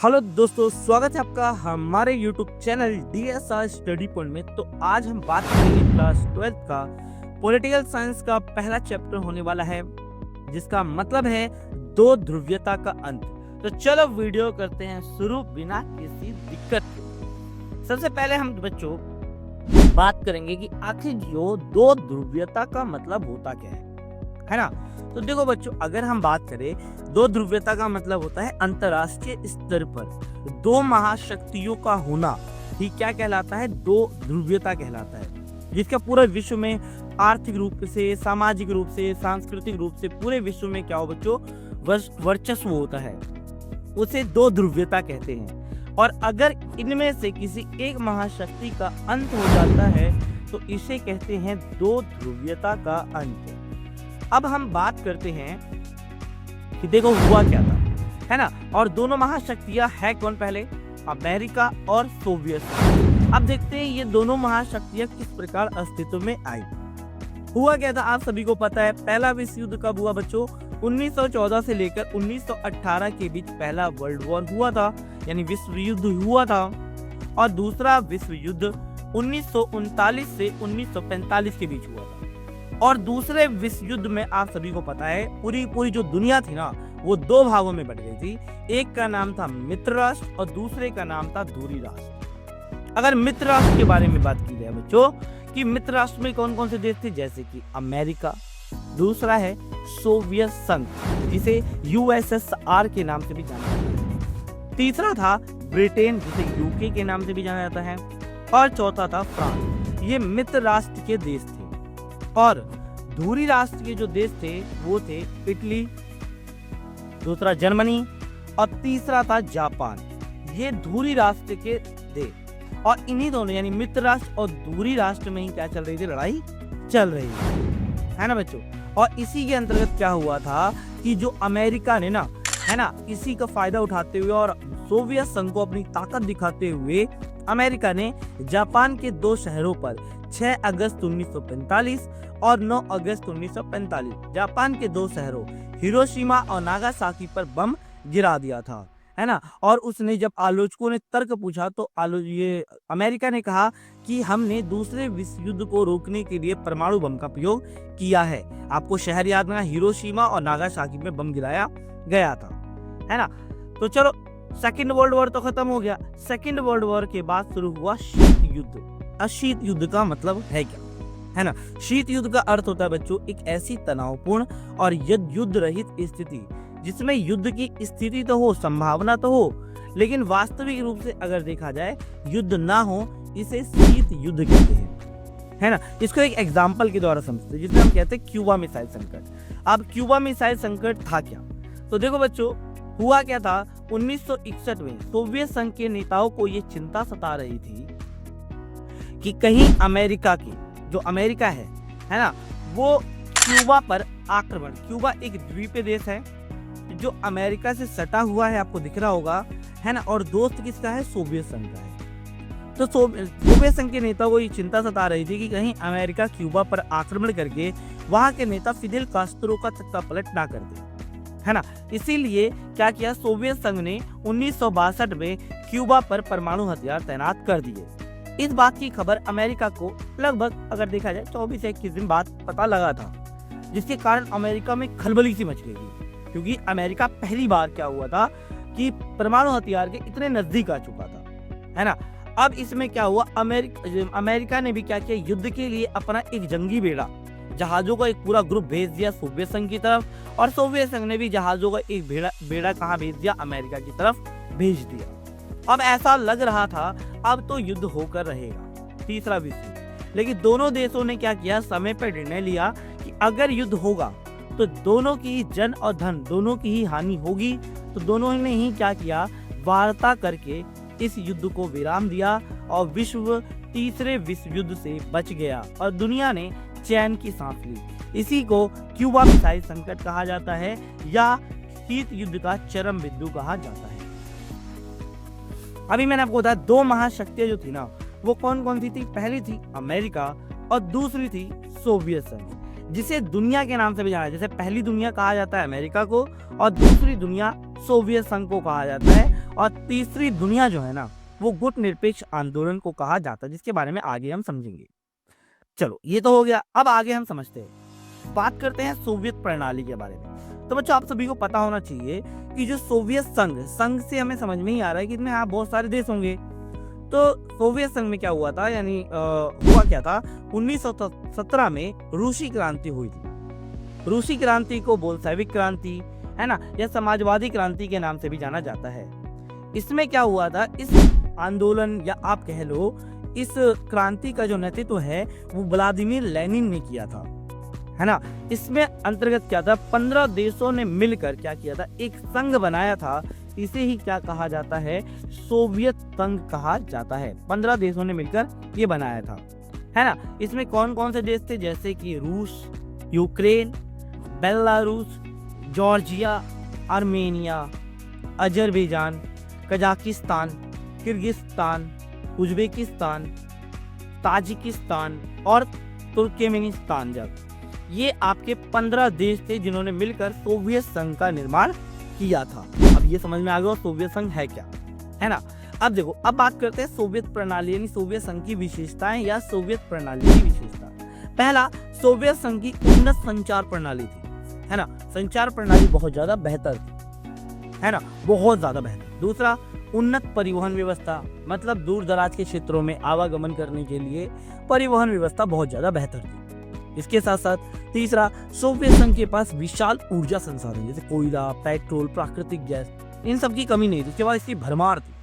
Hello दोस्तों, स्वागत है आपका हमारे YouTube channel DSR study point में। तो आज हम बात करेंगे क्लास 12 का पॉलिटिकल साइंस का पहला चैप्टर होने वाला है, जिसका मतलब है दो ध्रुवीयता का अंत। तो चलो वीडियो करते हैं शुरू बिना किसी दिक्कत के। सबसे पहले हम बच्चों बात करेंगे कि आखिर जो दो ध्रुवीयता का मतलब होता क्या है ना। तो देखो बच्चों, अगर हम बात करें, दो ध्रुवीयता का मतलब होता है अंतरराष्ट्रीय स्तर पर दो महाशक्तियों का होना ही क्या कहलाता है, दो ध्रुवीयता कहलाता है, जिसका पूरे विश्व में आर्थिक रूप से, सामाजिक रूप से, सांस्कृतिक रूप से पूरे विश्व में क्या हो बच्चों, वर्चस्व होता है, उसे दो ध्रुवीयता कहते हैं। और अगर इनमें से किसी एक महाशक्ति का अंत हो जाता है तो इसे कहते हैं दो ध्रुवीयता का अंत। अब हम बात करते हैं कि देखो हुआ क्या था, है ना। और दोनों महाशक्तियां है कौन, पहले अमेरिका और सोवियत संघ। अब देखते हैं ये दोनों महाशक्तियां किस प्रकार अस्तित्व में आई। हुआ क्या था, आप सभी को पता है। पहला विश्व युद्ध कब हुआ बच्चों, 1914 से लेकर 1918 के बीच पहला वर्ल्ड वॉर हुआ था, यानी विश्व युद्ध हुआ था। और दूसरा विश्व युद्ध 1939 से 1945 के बीच हुआ था। और दूसरे विश्व युद्ध में आप सभी को पता है पूरी जो दुनिया थी ना, वो दो भागों में बट गई थी। एक का नाम था मित्र राष्ट्र और दूसरे का नाम था दूरी राष्ट्र। अगर मित्र राष्ट्र के बारे में बात की जाए बच्चों, कि मित्र राष्ट्र में कौन कौन से देश थे, जैसे कि अमेरिका, दूसरा है सोवियत संघ जिसे USSR के नाम से भी जाना जाता है, तीसरा था ब्रिटेन जिसे UK के नाम से भी जाना जाता है, और चौथा था फ्रांस। ये मित्र राष्ट्र के देश थे। और दूरी राष्ट्र के जो देश थे वो थे इटली, दूसरा जर्मनी और तीसरा था जापान। ये दूरी राष्ट्र के देश, और इन्हीं दोनों यानी मित्र राष्ट्र और दूरी राष्ट्र में ही क्या चल रही थी, लड़ाई चल रही है ना बच्चों। और इसी के अंतर्गत क्या हुआ था कि जो अमेरिका ने ना, है ना, इसी का फायदा उठाते हुए और सोवियत संघ को अपनी ताकत दिखाते हुए अमेरिका ने जापान के दो शहरों पर 6 अगस्त 1945 और 9 अगस्त 1945 जापान के दो शहरों हिरोशिमा और नागासाकी पर बम गिरा दिया था, है ना। और उसने जब आलोचकों ने तर्क पूछा तो ये अमेरिका ने कहा कि हमने दूसरे विश्व युद्ध को रोकने के लिए परमाणु बम का प्रयोग किया है। आपको शहर याद ना, हिरोशिमा और नागासाकी में बम गिराया गया था, है ना। तो चलो, सेकेंड वर्ल्ड वॉर तो खत्म हो गया। सेकेंड वर्ल्ड वॉर के बाद शुरू हुआ शीत युद्ध। शीत युद्ध का मतलब है क्या, है ना। शीत युद्ध का अर्थ होता है बच्चों एक ऐसी तनावपूर्ण और युद्ध रहित स्थिति जिसमें युद्ध की स्थिति तो हो, संभावना तो हो, लेकिन वास्तविक रूप से अगर देखा जाए युद्ध ना हो, इसे शीत युद्ध कहते हैं, है ना। इसको एक एग्जाम्पल के द्वारा समझते हैं, जिसमें हम कहते हैं क्यूबा मिसाइल संकट। अब क्यूबा मिसाइल संकट था क्या, तो देखो बच्चों हुआ क्या था, 1961 में सोवियत संघ के नेताओं को ये चिंता सता रही थी कि कहीं अमेरिका की, जो अमेरिका है ना, वो क्यूबा पर आक्रमण। क्यूबा एक द्वीपीय देश है जो अमेरिका से सटा हुआ है, आपको दिख रहा होगा, है ना। और दोस्त किसका है, सोवियत संघ का है। तो सोवियत संघ के नेता को ये चिंता सता रही थी कि कहीं अमेरिका क्यूबा पर आक्रमण करके वहां के नेता फिदेल कास्त्रो का तख्ता पलट ना कर दे, है ना। इसीलिए क्या किया, सोवियत संघ ने 1962 में क्यूबा पर परमाणु हथियार तैनात कर दिए। इस बात की खबर अमेरिका को लगभग अगर देखा जाए 24-21 दिन बाद पता लगा था, जिसके कारण अमेरिका में खलबली सी मच गई थी, क्योंकि अमेरिका पहली बार क्या हुआ था कि परमाणु हथियार के इतने नजदीक आ चुका था, है ना। अब इसमें क्या हुआ, अमेरिका ने भी क्या किया, युद्ध के लिए अपना एक जंगी बेड़ा, जहाजों का एक पूरा ग्रुप भेज दिया सोवियत संघ की तरफ, और सोवियत संघ ने भी जहाजों का एक बेड़ा कहाँ भेज दिया, अमेरिका की तरफ भेज दिया। अब ऐसा लग रहा था अब तो युद्ध होकर रहेगा, तीसरा विश्व युद्ध। लेकिन दोनों देशों ने क्या किया, समय पर निर्णय लिया कि अगर युद्ध होगा तो दोनों की जन और धन दोनों की ही हानि होगी। तो दोनों ने ही क्या किया, वार्ता करके इस युद्ध को विराम दिया और विश्व तीसरे विश्व युद्ध से बच गया और दुनिया ने चैन की सांस ली। इसी को क्यूबा मिसाइल संकट कहा जाता है या शीत युद्ध का चरम बिंदु कहा जाता है। अभी मैंने आपको बताया दो महाशक्तियां जो थी ना, वो कौन कौन सी थी, पहली थी अमेरिका और दूसरी थी सोवियत संघ, जिसे दुनिया के नाम से भी जाना है। जैसे पहली दुनिया कहा जाता है अमेरिका को और दूसरी दुनिया सोवियत संघ को कहा जाता है, और तीसरी दुनिया जो है ना वो गुट निरपेक्ष आंदोलन को कहा जाता है, जिसके बारे में आगे हम समझेंगे। चलो ये तो हो गया, अब आगे हम समझते हैं, बात करते हैं सोवियत प्रणाली के बारे में। तो बच्चों आप सभी को पता होना चाहिए कि जो सोवियत संघ से हमें समझ में ही आ रहा है कि इसमें आप बहुत सारे देश होंगे। तो सोवियत संघ में क्या हुआ था, यानी हुआ क्या था, 1917 में रूसी क्रांति हुई थी। रूसी क्रांति को बोल्शेविक क्रांति है ना, या समाजवादी क्रांति के नाम से भी जाना जाता है। इसमें क्या हुआ था, इस आंदोलन या आप कह लो इस क्रांति का जो नेतृत्व है वो व्लादिमीर लेनिन ने किया था, है ना। इसमें अंतर्गत क्या था, 15 देशों ने मिलकर क्या किया था, एक संघ बनाया था। इसे ही क्या कहा जाता है, सोवियत संघ कहा जाता है। 15 देशों ने मिलकर ये बनाया था, है ना। इसमें कौन कौन से देश थे, जैसे कि रूस, Ukraine, Belarus, Georgia, Armenia, Azerbaijan, Kazakhstan, Kyrgyzstan, Uzbekistan, Tajikistan और तुर्कमेनिस्तान। जब ये आपके 15 देश थे जिन्होंने मिलकर सोवियत संघ का निर्माण किया था। अब ये समझ में आ गया सोवियत संघ है क्या, है ना। अब देखो, अब बात करते हैं सोवियत प्रणाली यानी सोवियत संघ की विशेषताएं या सोवियत प्रणाली की विशेषता। पहला, सोवियत संघ की उन्नत संचार प्रणाली थी, है ना। संचार प्रणाली बहुत ज्यादा बेहतर थी, है ना, बहुत ज्यादा बेहतर। दूसरा, उन्नत परिवहन व्यवस्था, मतलब दूर दराज के क्षेत्रों में आवागमन करने के लिए परिवहन व्यवस्था बहुत ज्यादा बेहतर थी। इसके साथ साथ तीसरा, सोवियत संघ के पास विशाल ऊर्जा संसाधन जैसे कोयला, पेट्रोल, प्राकृतिक गैस, इन सब की कमी नहीं थी। उसके बाद इसकी भरमार थी,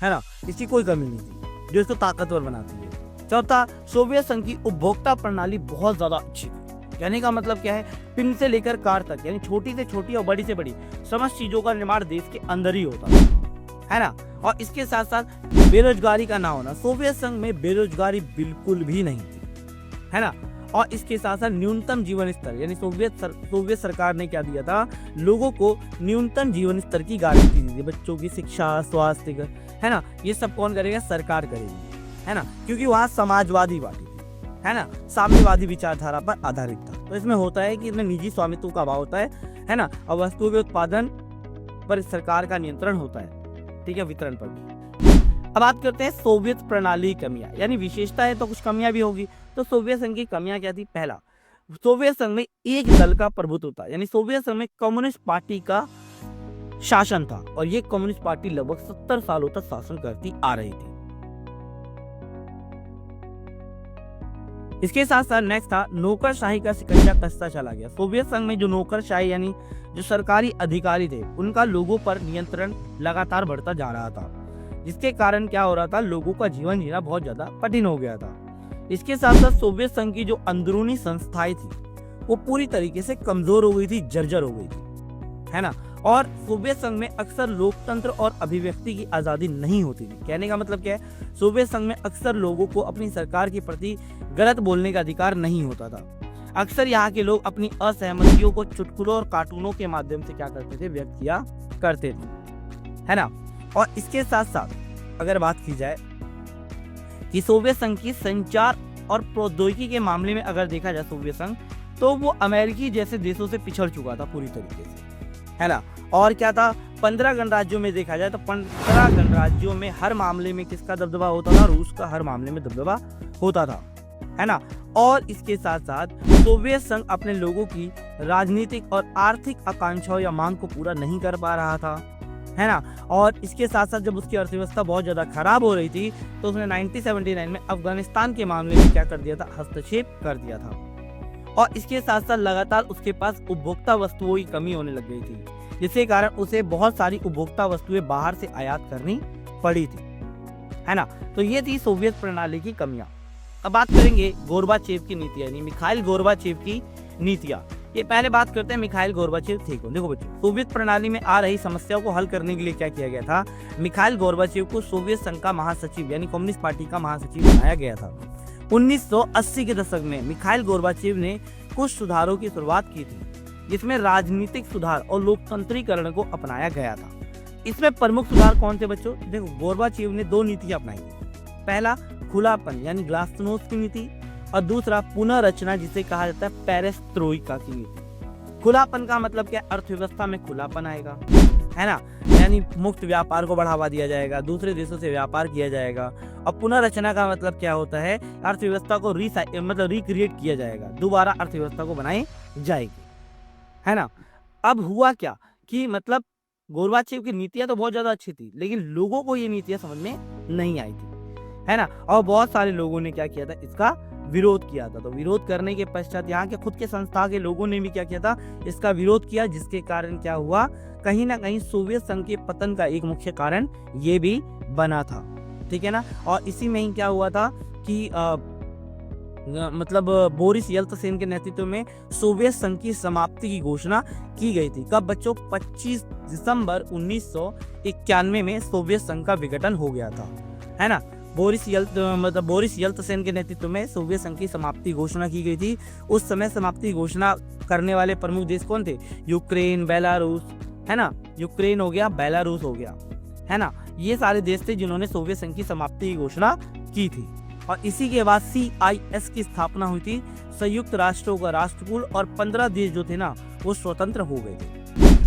है ना, इसकी कोई कमी नहीं थी जो इसको ताकतवर बनाती है। चौथा, सोवियत संघ की उपभोक्ता प्रणाली बहुत ज्यादा अच्छी थी। कहने का मतलब क्या है, पिन से लेकर कार तक, यानी छोटी से छोटी और बड़ी से बड़ी समस्त चीजों का निर्माण देश के अंदर ही होता है ना। और इसके साथ साथ बेरोजगारी का ना होना, सोवियत संघ में बेरोजगारी बिल्कुल भी नहीं थी, है ना। और इसके साथ साथ न्यूनतम जीवन स्तर, यानी सोवियत सरकार ने क्या दिया था, लोगों को न्यूनतम जीवन स्तर की गारंटी दी थी। बच्चों की शिक्षा, स्वास्थ्य, है ना, ये सब कौन करेगा, सरकार करेगी, है ना, क्योंकि वहाँ समाजवादी पार्टी थी, है ना, साम्यवादी विचारधारा पर आधारित था। तो इसमें होता है कि इसमें निजी स्वामित्व का अभाव होता है ना, और वस्तुओं के उत्पादन पर सरकार का नियंत्रण होता है, ठीक है, वितरण पर भी। अब बात करते हैं सोवियत प्रणाली की कमियां, यानी विशेषता है तो कुछ कमियां भी होगी। तो सोवियत संघ की कमियां क्या थी, पहला, सोवियत संघ में एक दल का प्रभुत्व था, यानी सोवियत संघ में कम्युनिस्ट पार्टी का शासन था, और ये कम्युनिस्ट पार्टी लगभग 70 सालों तक शासन करती आ रही थी। इसके साथ साथ नेक्स्ट था, नौकरशाही का शिकंजा कसता चला गया। सोवियत संघ में जो नौकरशाही यानी जो सरकारी अधिकारी थे, उनका लोगों पर नियंत्रण लगातार बढ़ता जा रहा था, जिसके कारण क्या हो रहा था, लोगों का जीवन जीना बहुत ज्यादा कठिन हो गया था। इसके साथ साथ सोवियत संघ की जो अंदरूनी संस्थाएं थी वो पूरी तरीके से कमजोर हो गई थी, जर्जर हो गई थी, है ना। और सोवियत संघ में अक्सर लोकतंत्र और अभिव्यक्ति की आजादी नहीं होती थी। कहने का मतलब क्या है, सोवियत संघ में अक्सर लोगों को अपनी सरकार के प्रति गलत बोलने का अधिकार नहीं होता था। अक्सर यहाँ के लोग अपनी असहमतियों को चुटकुलों और कार्टूनों के माध्यम से क्या करते थे, व्यक्त किया करते थे, है ना। और इसके साथ साथ अगर बात की जाए कि सोवियत संघ की संचार और प्रौद्योगिकी के मामले में अगर देखा जाए सोवियत संघ, तो वो अमेरिकी जैसे देशों से पिछड़ चुका था पूरी तरीके से, है ना। और क्या था, 15 गणराज्यों में देखा जाए तो 15 गणराज्यों में हर मामले में किसका दबदबा होता था, रूस का हर मामले में दबदबा होता था, है ना। और इसके साथ साथ सोवियत संघ अपने लोगों की राजनीतिक और आर्थिक आकांक्षाओं या मांग को पूरा नहीं कर पा रहा था, है ना। और इसके साथ साथ जब उसकी अर्थव्यवस्था बहुत ज्यादा खराब हो रही थी, तो उसने 1979 में अफगानिस्तान के मामले में क्या कर दिया था, हस्तक्षेप कर दिया था। और इसके साथ साथ लगातार उसके पास उपभोक्ता वस्तुओं की कमी होने लग गई थी, जिसके कारण उसे बहुत सारी उपभोक्ता वस्तुएं बाहर से आयात करनी पड़ी थी, है ना। तो ये थी सोवियत प्रणाली की कमियां। अब बात करेंगे गोर्बाचेव की नीतियां, यानी मिखाइल गोर्बाचेव की नीतियां। ये पहले बात करते हैं मिखाइल गोर्बाचेव थे कौन। देखो बच्चों, सोवियत प्रणाली में आ रही समस्याओं को हल करने के लिए क्या किया गया था, मिखाइल गोर्बाचेव को सोवियत संघ का महासचिव यानी कम्युनिस्ट पार्टी का महासचिव बनाया गया था। 1980 के दशक में मिखाइल गोर्बाचेव ने कुछ सुधारों की शुरुआत की थी, जिसमें राजनीतिक सुधार और लोकतंत्रीकरण को अपनाया गया था। इसमें प्रमुख सुधार कौन थे बच्चों, देखो गोर्बाचेव ने 2 नीतियां अपनाई थी। पहला, खुलापन यानी ग्लासनोस्ट की नीति, और दूसरा पुनर्रचना जिसे कहा जाता है पेरेस्ट्रोइका की नीति। खुलापन का मतलब क्या, अर्थव्यवस्था में खुलापन आएगा, है ना, यानी मुक्त व्यापार को बढ़ावा दिया जाएगा, दूसरे देशों से व्यापार किया जाएगा। और पुनर्रचना का मतलब क्या होता है, अर्थव्यवस्था को मतलब रिक्रिएट किया जाएगा, दोबारा अर्थव्यवस्था को बनाई जाएगी, है ना। अब हुआ क्या कि मतलब गोर्बाचेव की नीतियां तो बहुत ज्यादा अच्छी थी, लेकिन लोगों को ये नीतियां समझ में नहीं आई थी, है ना। और बहुत सारे लोगों ने क्या किया था, इसका विरोध किया था। तो विरोध करने के पश्चात यहाँ के खुद के संस्था के लोगों ने भी क्या किया था, इसका विरोध किया, जिसके कारण क्या हुआ, कहीं ना कहीं सोवियत संघ के पतन का एक मुख्य कारण ये भी बना था, ठीक है ना। और इसी में ही क्या हुआ था कि मतलब बोरिस येल्तसिन के नेतृत्व में सोवियत संघ की समाप्ति की घोषणा की गई थी। कब बच्चों, 25 दिसंबर 1991 में सोवियत संघ का विघटन हो गया था, है ना। बोरिस येल्तसिन के नेतृत्व में सोवियत संघ की समाप्ति घोषणा की गई थी। उस समय समाप्ति घोषणा करने वाले प्रमुख देश कौन थे, यूक्रेन, बेलारूस, है ना, यूक्रेन हो गया, बेलारूस हो गया, है ना। ये सारे देश थे जिन्होंने सोवियत संघ की समाप्ति की घोषणा की थी। और इसी के बाद CIS की स्थापना हुई थी, संयुक्त राष्ट्रों का राष्ट्रकुल, और 15 देश जो थे ना वो स्वतंत्र हो गए थे।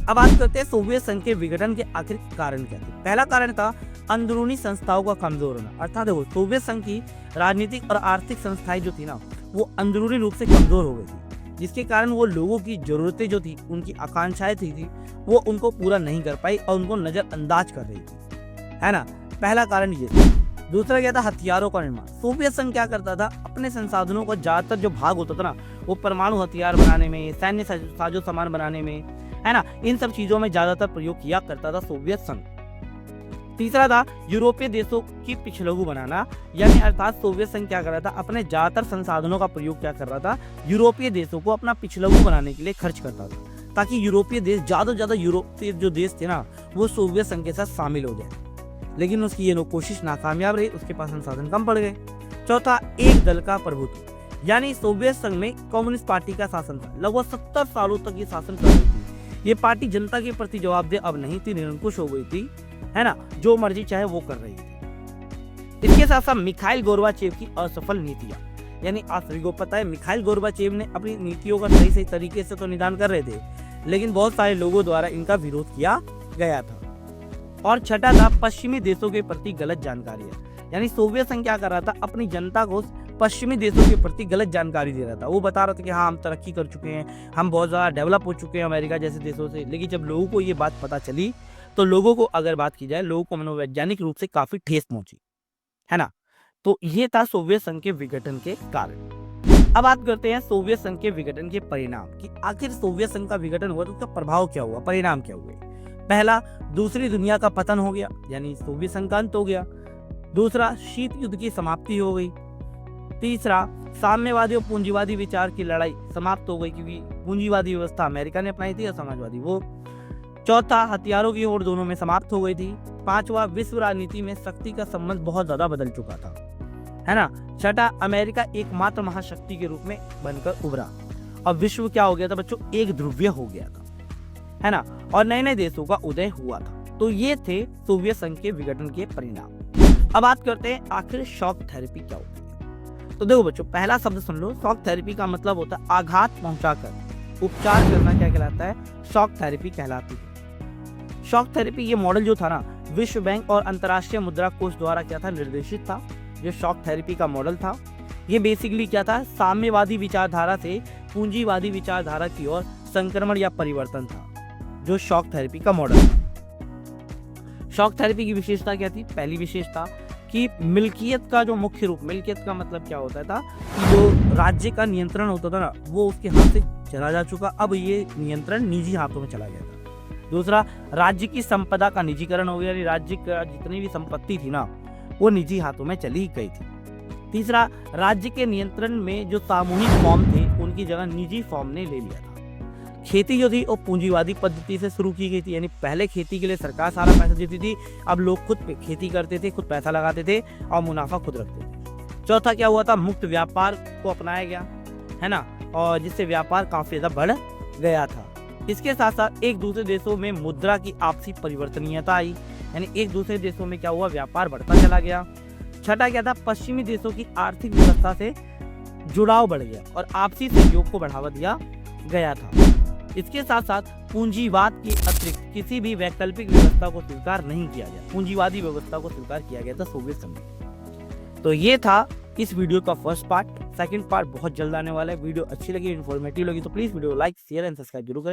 अब बात करते हैं सोवियत संघ के विघटन के आखिर कारण क्या थे। पहला कारण था अंदरूनी संस्थाओं का कमजोर होना, अर्थात देखो सोवियत संघ की राजनीतिक और आर्थिक संस्थाएं जो थी ना वो अंदरूनी रूप से कमजोर हो गई थी, जिसके कारण वो लोगों की जरूरतें जो थी, उनकी आकांक्षाएं थी वो उनको पूरा नहीं कर पाई और उनको नजरअंदाज कर रही थी, है ना। पहला कारण ये था। दूसरा क्या था, हथियारों का निर्माण। सोवियत संघ क्या करता था, अपने संसाधनों का ज्यादातर जो भाग होता था ना वो परमाणु हथियार बनाने में, सैन्य साजो सामान बनाने में, है ना, इन सब चीजों में ज्यादातर प्रयोग किया करता था सोवियत संघ। तीसरा था यूरोपीय देशों की पिछलगू बनाना, यानी अर्थात सोवियत संघ क्या कर रहा था, अपने ज्यादातर संसाधनों का प्रयोग क्या कर रहा था, यूरोपीय देशों को अपना पिछलगू बनाने के लिए खर्च करता था, ताकि यूरोपीय देश ज्यादा यूरोपीय जो देश थे ना वो सोवियत संघ के साथ शामिल हो जाए। लेकिन उसकी ये कोशिश नाकामयाब रही, उसके पास संसाधन कम पड़ गए। चौथा, एक दल का प्रभुत्व, यानी सोवियत संघ में कम्युनिस्ट पार्टी का शासन था, लगभग 70 सालों तक ये शासन कर रही थी। ये पार्टी जनता के प्रति जवाबदेह अब नहीं थी, निरंकुश हो गई थी, है ना, जो मर्जी चाहे वो कर रही थी। इसके साथ साथ मिखाइल गोर्बाचेव की असफल नीतियां, यानी आप सभी को पता है मिखाइल गोर्बाचेव ने अपनी नीतियों का सही तरीके से तो निदान कर रहे थे, लेकिन बहुत सारे लोगों द्वारा इनका विरोध किया गया था। और छठा था पश्चिमी देशों के प्रति गलत जानकारियां, यानी सोवियत संघ क्या कर रहा था, अपनी जनता को पश्चिमी देशों के प्रति गलत जानकारी दे रहा था। वो बता रहा था कि हाँ हम तरक्की कर चुके हैं, हम बहुत ज़्यादा डेवलप हो चुके हैं अमेरिका जैसे देशों से। लेकिन जब लोगों को ये बात पता चली तो लोगों को, अगर बात की जाए, लोगों को मनोवैज्ञानिक रूप से काफ़ी ठेस पहुंची, है ना। तो ये था सोवियत संघ के विघटन के कारण। अब बात करते हैं सोवियत संघ के विघटन के परिणाम कि आखिर सोवियत संघ का विघटन हुआ तो उसका प्रभाव क्या हुआ, परिणाम क्या हुए। पहला, दूसरी दुनिया का पतन हो गया, यानी सोवियत संघ का अंत हो गया। दूसरा, शीत युद्ध की समाप्ति हो गई। तीसरा, साम्यवादी और पूंजीवादी विचार की लड़ाई समाप्त हो गई, क्योंकि पूंजीवादी व्यवस्था अमेरिका ने अपनाई थी और समाजवादी वो। चौथा, हथियारों की होड़ दोनों में समाप्त हो गई थी। पांचवा, विश्व राजनीति में शक्ति का संबंध बहुत ज्यादा बदल चुका था, है ना। छठा, अमेरिका एकमात्र महाशक्ति के रूप में बनकर उभरा और विश्व क्या हो गया था बच्चों, एक ध्रुवीय हो गया था, है ना, और नए नए देशों का उदय हुआ था। तो ये थे सोवियत संघ के विघटन के परिणाम। अब बात करते हैं आखिर शॉक थेरेपी क्या होती है। तो देखो बच्चों, पहला शब्द सुन लो, शॉक थेरेपी का मतलब होता है आघात पहुंचाकर उपचार करना, क्या कहलाता है, शॉक थेरेपी कहलाती है। शॉक थेरेपी ये मॉडल जो था ना, विश्व बैंक और अंतर्राष्ट्रीय मुद्रा कोष द्वारा क्या था, निर्देशित था। जो शॉक थेरेपी का मॉडल था ये बेसिकली क्या था, साम्यवादी विचारधारा से पूंजीवादी विचारधारा की ओर संक्रमण या परिवर्तन था, जो शॉक थेरेपी का मॉडल था। शॉक थेरेपी की विशेषता क्या थी, पहली विशेषता कि मिल्कियत का जो मुख्य रूप, मिल्कियत का मतलब क्या होता था कि जो राज्य का नियंत्रण होता था ना वो उसके हाथ से चला जा चुका, अब ये नियंत्रण निजी हाथों में चला गया था। दूसरा, राज्य की संपदा का निजीकरण हो गया, यानी राज्य का जितनी भी संपत्ति थी ना वो निजी हाथों में चली गई थी। तीसरा, राज्य के नियंत्रण में जो सामूहिक फॉर्म थे उनकी जगह निजी फॉर्म ने ले लिया था। खेती जो थी वो पूंजीवादी पद्धति से शुरू की गई थी, यानी पहले खेती के लिए सरकार सारा पैसा देती थी, अब लोग खुद खेती करते थे, खुद पैसा लगाते थे और मुनाफा खुद रखते थे। चौथा क्या हुआ था, मुक्त व्यापार को अपनाया गया, है ना, और जिससे व्यापार काफी ज्यादा बढ़ गया था। इसके साथ साथ एक दूसरे देशों में मुद्रा की आपसी परिवर्तनीयता आई, यानी एक दूसरे देशों में क्या हुआ, व्यापार बढ़ता चला गया। छठा क्या था, पश्चिमी देशों की आर्थिक व्यवस्था से जुड़ाव बढ़ गया और आपसी सहयोग को बढ़ावा दिया गया था। इसके साथ साथ पूंजीवाद के अतिरिक्त किसी भी वैकल्पिक व्यवस्था को स्वीकार नहीं किया गया। पूंजीवादी व्यवस्था को स्वीकार किया गया था सोवियत संघ में। तो ये था इस वीडियो का फर्स्ट पार्ट। सेकंड पार्ट बहुत जल्द आने वाला है। वीडियो अच्छी लगी, इन्फॉर्मेटिव लगी तो please video like, share and subscribe जरूर करें।